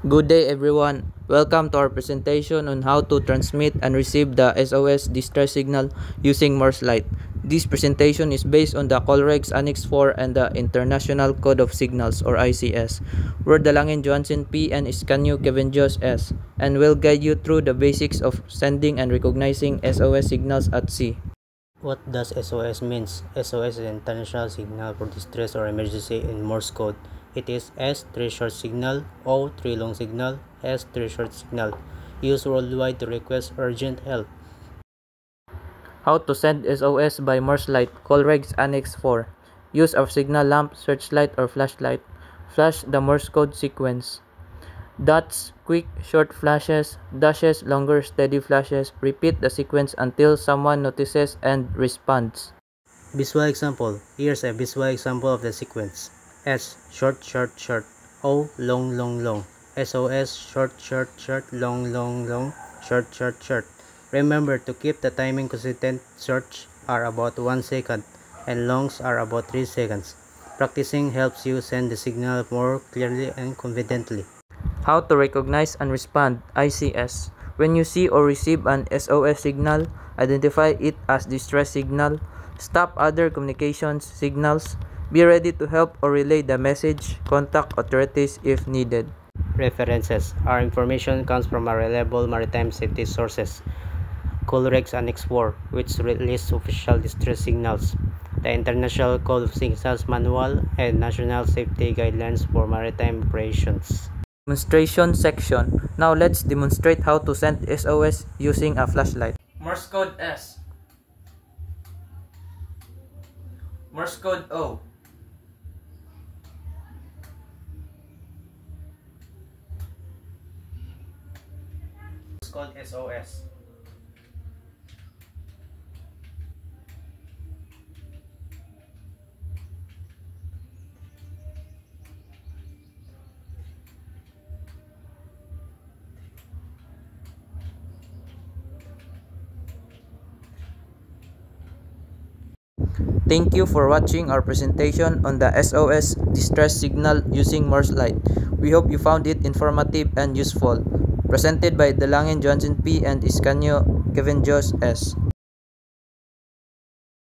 Good day everyone. Welcome to our presentation on how to transmit and receive the SOS distress signal using Morse light. This presentation is based on the Colregs Annex 4 and the International Code of Signals or ICS. We're Dalangin Johansen P and Iscanio Kevenjos S and will guide you through the basics of sending and recognizing SOS signals at sea. What does SOS means? SOS is an international signal for distress or emergency in Morse code. It is S 3 short signal, O 3 long signal, S 3 short signal, used worldwide to request urgent help. How to send SOS by Morse light, Colregs Annex 4. Use of signal lamp, searchlight or flashlight. Flash the Morse code sequence. Dots, quick, short flashes, dashes, longer, steady flashes. Repeat the sequence until someone notices and responds. Visual example. Here's a visual example of the sequence. S short short short, O long long long, SOS short short short, long long long, short short short. Remember to keep the timing consistent. Shorts are about 1 second and longs are about 3 seconds. Practicing helps you send the signal more clearly and confidently. How to recognize and respond, ICS. When you see or receive an SOS signal, identify it as distress signal. Stop other communications signals. Be ready to help or relay the message. Contact authorities if needed. References. Our information comes from our reliable maritime safety sources. Colregs Annex 4, which lists official distress signals, the International Code of Signals Manual, and National Safety Guidelines for Maritime Operations. Demonstration section. Now let's demonstrate how to send SOS using a flashlight. Morse code S. Morse code O. It's called SOS. Thank you for watching our presentation on the SOS distress signal using Morse light. We hope you found it informative and useful. Presented by Dalangin Johansen P and Iscanio Kevenjos S.